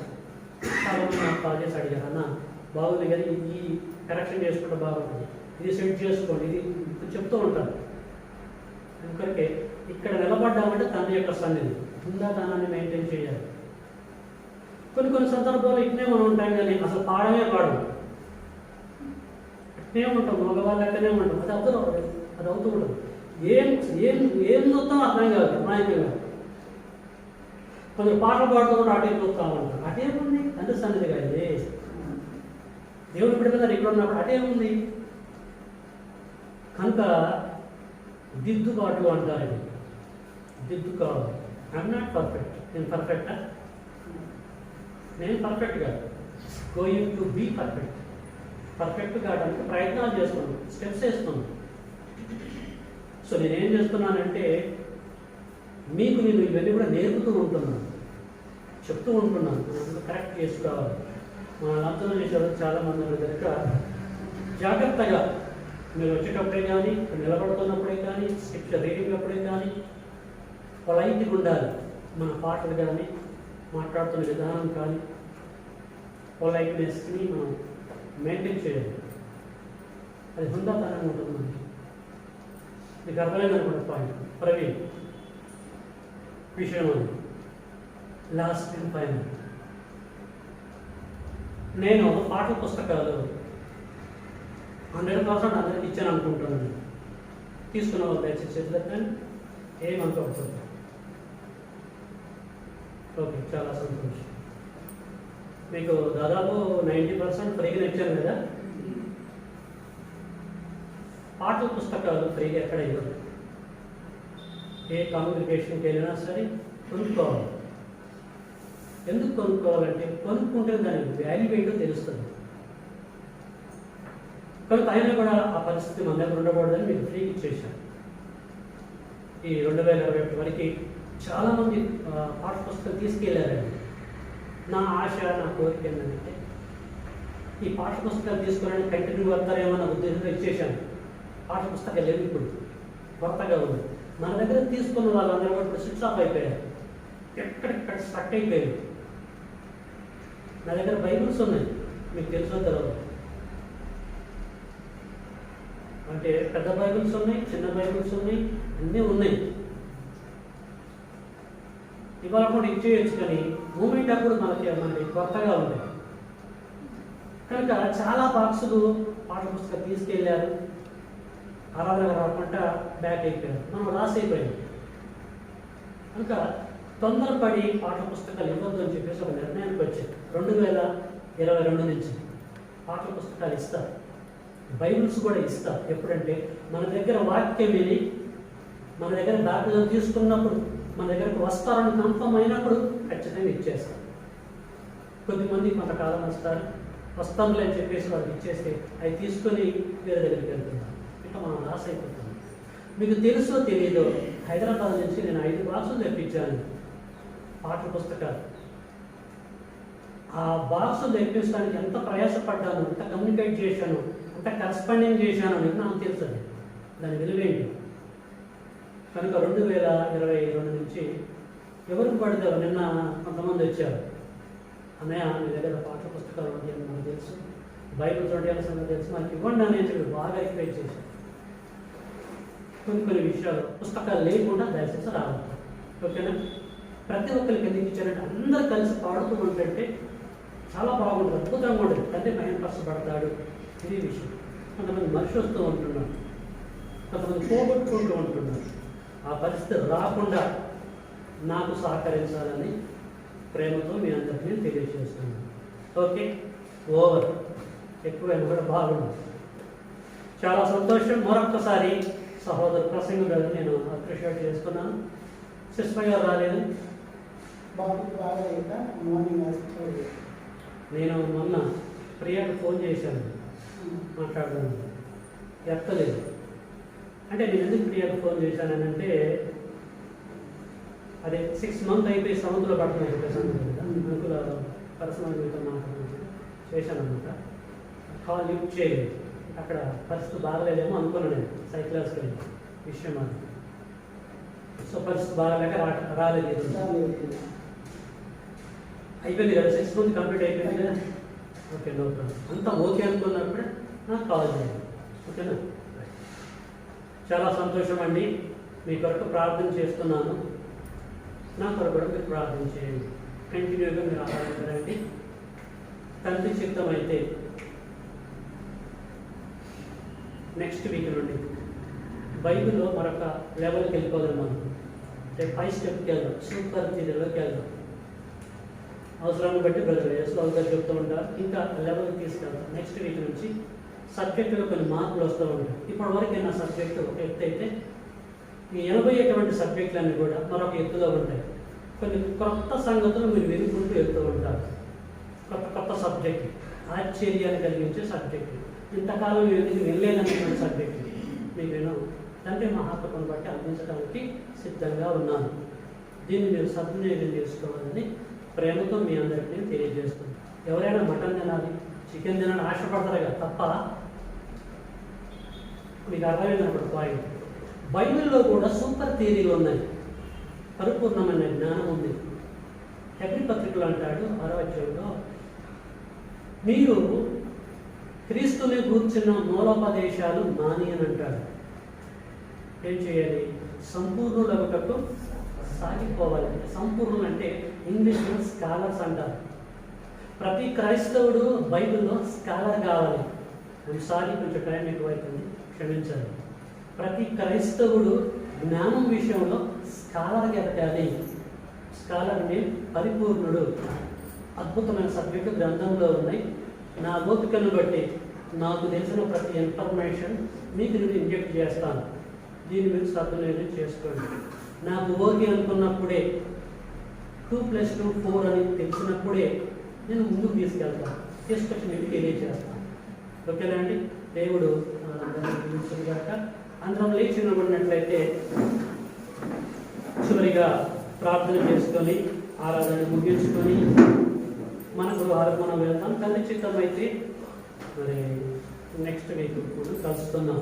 చాలా మంది నాకు కాల్ చేసి అడిగారు, అన్న బాగుంది కానీ ఈ కరెక్షన్ చేసుకుంటే బాగుంటుంది, ఇది సెట్ చేసుకోండి, ఇది చెప్తూ ఉంటాను. ఎందుకంటే ఇక్కడ నిలబడ్డామంటే తండ్రి యొక్క సన్నిధి, హుందాతనాన్ని మెయింటైన్ చేయాలి. కొన్ని సందర్భాల్లో ఇట్నే మనం ఉంటాం కానీ అసలు పాడమే పాడము, ఇట్నే ఉంటాం, మగవాళ్ళ లెక్కనే ఉంటాం. అది అవుతూ ఉంటుంది. ఏం చూస్తాం అర్థం కాదు, అమాయకంగా. కొందరు పాటలు పాడుతూ కూడా అటే చూస్తూ ఉంటారు. అటేముంది? తండ్రి సన్నిధి కాదు, దేవుడు బిడ్డ ఇక్కడ ఉన్నప్పుడు అటేముంది? కనుక దిద్దుబాట్లు అంటారు. దిద్దు కావాలి. I'm not perfect. నేను పర్ఫెక్టా? నేను పర్ఫెక్ట్ కాదు. Going to be perfect. Perfect కావడానికి ప్రయత్నాలు చేస్తున్నాను, స్టెప్స్ వేస్తున్నాను. సో నేనేం చేస్తున్నానంటే మీకు నేను ఇవన్నీ కూడా నేర్పుతూ ఉంటున్నాను, చెప్తూ ఉంటున్నాను. మనం కరెక్ట్ చేసుకోవాలి. మన లంచం చేసేవాళ్ళు చాలామంది ఉన్నారు కనుక జాగ్రత్తగా మీరు వచ్చేటప్పుడే కానీ, నిలబడుతున్నప్పుడే కానీ, శిక్ష రీడింగ్ అప్పుడే కానీ పొలైట్గా ఉండాలి. మన పాటలు కానీ, మాట్లాడుతున్న విధానం కానీ పొలైట్నెస్ని మనం మెయింటైన్ చేయాలి. అది హుందాతనంగా ఉంటుంది మనకి. మీకు అర్థమైంది అనుకుంటా పాయింట్. ప్రవీణ్ విషయం అని లాస్ట్ అండ్ ఫైనల్. నేను పాఠ్య పుస్తకాలు 100% అందరికి ఇచ్చాను అనుకుంటున్నాను. తీసుకున్న వాళ్ళు దయచేసి చేతులెత్తండి. ఏమనుకోకపోతే ఓకే, చాలా సంతోషం. మీకు దాదాపు 90% ఫ్రీగా ఇచ్చాను కదా. పాఠ్య పుస్తకాలు ఫ్రీగా ఎక్కడ ఇవ్వరు. ఏ కమ్యూనికేషన్కి వెళ్ళినా సరే కొనుక్కోవాలి. ఎందుకు కొనుక్కోవాలంటే కొనుక్కుంటే దాని వాల్యూ ఏంటో తెలుస్తుంది. కనుక అయినా కూడా ఆ పరిస్థితి మన దగ్గర ఉండకూడదని మీకు ఫ్రీగా ఇచ్చేసాను. ఈ 2021 వరకు చాలామంది పాఠ్య పుస్తకాలు తీసుకెళ్ళారండి. నా ఆశ, నా కోరిక ఏంటంటే ఈ పాఠ్య పుస్తకాలు తీసుకోవాలని కంటిన్యూ వస్తారేమో నా ఉద్దేశంతో ఇచ్చేసాను. పాఠ్య పుస్తకాలు లేవు, ఇప్పుడు కొత్తగా ఉంది. మన దగ్గర తీసుకున్న వాళ్ళందరూ కూడా స్విచ్ ఆఫ్ అయిపోయారు, ఎక్కడెక్కడ స్ట్రక్ అయిపోయారు. నా దగ్గర బైబిల్స్ ఉన్నాయి, మీకు తెలుసో తెలియదు. అంటే పెద్ద బైబిల్స్ ఉన్నాయి, చిన్న బైబిల్స్ ఉన్నాయి, అన్నీ ఉన్నాయి. ఇవాళ కూడా ఇచ్చేయచ్చు, కానీ మూమెంట్ అప్పుడు మనకి కొత్తగా ఉంటాయి. కనుక చాలా బాక్సులు పాఠ్య పుస్తకాలు తీసుకెళ్ళారు, ఆరాధన రాకుండా బ్యాక్ అయిపోయారు, మనం లాస్ అయిపోయాం. కనుక తొందరపడి పాఠ్య పుస్తకాలు ఇవ్వద్దు అని చెప్పేసి ఒక నిర్ణయానికి వచ్చారు. 2022 నుంచి పాఠ్య పుస్తకాలు ఇస్తారు, బైబిల్స్ కూడా ఇస్తారు. ఎప్పుడంటే మన దగ్గర వాక్యం విని, మన దగ్గర బాప్టిజం తీసుకున్నప్పుడు, మన దగ్గరకు వస్తారని కన్ఫర్మ్ అయినప్పుడు ఖచ్చితంగా ఇచ్చేస్తారు. కొద్దిమంది కొంతకాలం వస్తాంలే అని చెప్పేసి వాళ్ళకి ఇచ్చేస్తే అవి తీసుకొని వేరే దగ్గరికి వెళ్తున్నారు. ఇక మనం లాస్ అయిపోతున్నాం. మీకు తెలుసో తెలియదో హైదరాబాద్ నుంచి నేను 5 బాక్సులు తెప్పించాను పాఠ్య పుస్తకాలు. ఆ బాక్సులు తెప్పించడానికి ఎంత ప్రయాసపడ్డాను, ఎంత కమ్యూనికేట్ చేశాను, ఎంత కరస్పాండింగ్ చేశాను అనేది నాకు తెలుసు. దాని విలువేంటి. కనుక 2022 నుంచి ఎవరికి పడతారు. నిన్న కొంతమంది వచ్చారు, అన్నయ్య మీ దగ్గర పాఠ్య పుస్తకాలు ఉంటాయని మనకు తెలుసు, బైబిల్స్ ఉంటాయని సంగతి తెలుసు, మనకి ఇవ్వండి అని చెప్పి బాగా రిక్వెస్ట్ చేశారు. కొన్ని విషయాలు పుస్తకాలు లేకుండా దయచేసి రావాలి. ఓకేనా? ప్రతి ఒక్కరికి ఎందుకు ఇచ్చారంటే అందరూ కలిసి పాడుతూ ఉంటుంటే చాలా బాగుంటుంది, అద్భుతంగా ఉంటుంది. తండ్రి మహిమపరచబడతాడు. ఇది విషయం. కొంతమంది మనిషి వస్తూ ఉంటున్నారు, కొంతమంది పోగొట్టుకుంటూ ఉంటున్నారు. ఆ పరిస్థితి రాకుండా నాకు సహకరించాలని ప్రేమతో మీ అందరికీ తెలియజేస్తున్నాను. Okay, over. ఎక్కువైనా కూడా బాగుంది. చాలా సంతోషం. మరొక్కసారి సహోదరు ప్రసంగ గారు నేను అప్రిషియేట్ చేస్తున్నాను. సిస్టర్ గారు రాలేదు. నేను మొన్న ప్రియాకు ఫోన్ చేశాను, మాట్లాడదాను, ఎత్తలేదు. అంటే నేను ఎందుకు ప్రియాకు ఫోన్ చేశానంటే అదే 6 months అయిపోయి సముద్రంలో పడుతున్నాయి ప్రశాంత్ అనుకుల పర్సనల్ మీతో చేశాను అనమాట. కాల్ లిఫ్ట్ చేయలేదు. అక్కడ పరిస్థితి బాగలేదేమో అనుకున్నాను నేను, సైకలాజికల్ విషయం అది. సో పరిస్థితి బాగాలేక రాలేదు. అయిపోయింది కదా, 6 months కంప్లీట్ అయిపోయింది కదా. Okay, no problem. అంతా ఓకే అనుకున్నప్పుడే నాకు కాల్ చేయండి. ఓకేనా? చాలా సంతోషం అండి. మీ కొరకు ప్రార్థన చేస్తున్నాను. నా కొరకు కూడా మీరు ప్రార్థన చేయండి. కంటిన్యూగా మీరు ఆరాధించండి. తండ్రి చిత్తం అయితే నెక్స్ట్ వీక్ నుండి బైబిల్లో మరొక లెవెల్కి వెళ్ళిపోదాం. మనం రేపు 5 స్టెప్కి వెళ్దాం, సూపర్ జీరోలోకి వెళ్దాం. అవసరాన్ని బట్టి బ్రదర్ యేసురావు గారు చెప్తూ ఉంటారు, ఇంకా లెవెల్కి తీసుకెళ్తాం. నెక్స్ట్ వీక్ నుంచి సబ్జెక్టులో కొన్ని మార్పులు వస్తూ ఉంటాయి. ఇప్పటి వరకు నా సబ్జెక్టు ఒక ఎత్తు అయితే ఈ 80 సబ్జెక్టులన్నీ కూడా మరొక ఎత్తులో ఉంటాయి. కొన్ని కొత్త సంగతులు మీరు వినుకుంటూ వెళ్తూ ఉంటారు. కొత్త కొత్త సబ్జెక్ట్, ఆశ్చర్యాన్ని కలిగించే సబ్జెక్ట్, ఇంతకాలం ఎందుకు వెళ్ళలేదనేటువంటి సబ్జెక్ట్ మీకు నేను తండ్రి మహాత్మను బట్టి అందించడానికి సిద్ధంగా ఉన్నాను. దీన్ని మీరు సద్వినియోగం చేసుకోవాలని ప్రేమతో మీ అందరికీ నేను తెలియజేస్తున్నాను. ఎవరైనా మటన్ తినాలి, చికెన్ తినాలని ఆశపడతారు కదా, తప్ప మీకు అర్థమైనప్పుడు పాయింట్. బైబిల్లో కూడా సూపర్ థియరీలు ఉన్నాయి, పరిపూర్ణమైన జ్ఞానం ఉంది. హెబ్రీ పత్రికలు అంటాడు 6వ అధ్యాయంలో, మీరు క్రీస్తుని కూర్చున్న మూలోపదేశాలు మాని అని అంటాడు. ఏం చేయాలి? సంపూర్ణులగుటకు సాగిపోవాలి. సంపూర్ణులు అంటే ఇంగ్లీష్లో స్కాలర్స్ అంటారు. ప్రతి క్రైస్తవుడు బైబిల్లో స్కాలర్ కావాలి. సారీ, కొంచెం టైం ఎక్కువైతుంది, క్షమించాలి. ప్రతి క్రైస్తవుడు జ్ఞానం విషయంలో స్కాలర్గా ఎదగాలి. స్కాలర్ నేమ్ పరిపూర్ణుడు. అద్భుతమైన సబ్జెక్టు గ్రంథంలో ఉన్నాయి. నా ఓపికను బట్టి నాకు తెలిసిన ప్రతి ఇన్ఫర్మేషన్ మీకు నేను ఇంజెక్ట్ చేస్తాను. దీన్ని మీరు సద్వినియోగం చేసుకోండి. నాకు ఓకే అనుకున్నప్పుడే 2+2 4 అని తెలిసినప్పుడే నేను ముందుకు తీసుకెళ్తాను, తీసుకొచ్చి మీకు తెలియజేస్తాను. ఓకేనా అండి? దేవుడు గాక. అందరం లేచి నిలబడినట్లయితే చివరిగా ప్రార్థన చేసుకొని ఆరాధన ముగించుకొని మన గృహాలకు మనం వెళ్తాం. తల్లి చిత్తం అయితే మరి నెక్స్ట్ వీక్ కూడా కలుస్తున్నాం.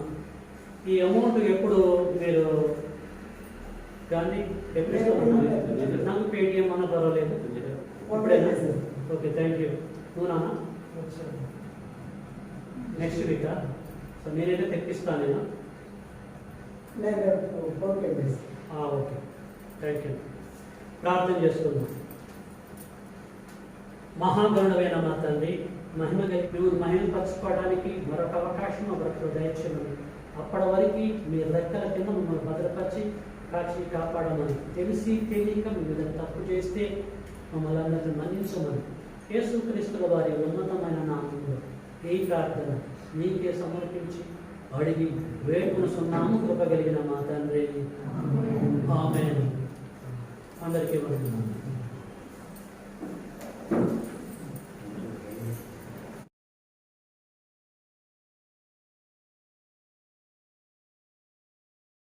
ఈ అమౌంట్ ఎప్పుడు మీరు కానీ నాకు పేటిఎం అన్న పర్వాలేదు, ఇప్పుడైనా ఓకే. Thank you. నువ్వు నాన్న నెక్స్ట్ వీకా? సో నేనైతే తెప్పిస్తాను నేను. Okay, thank you. ప్రార్థన చేసుకుందాం. మహాగణుడైన మా తండ్రి, మహిమ మీరు మహిమపరచుకోవడానికి మరొక అవకాశం మరొక దయచేయమని, అప్పటి వరకు మీ రెక్కల కింద మిమ్మల్ని భద్రపరిచి కాచి కాపాడమని, తెలిసి తెలియక మీ మీద తప్పు చేస్తే మమ్మల్ని అందరినీ మన్నించమని యేసుక్రీస్తుల వారి ఉన్నతమైన నామంలో ఈ ప్రార్థన నీకే సమర్పించి అడిగి వేడుకొనుచున్నాము కృప కలిగిన మా తండ్రి. ఆమేన్. అందరికీ వందనాలు.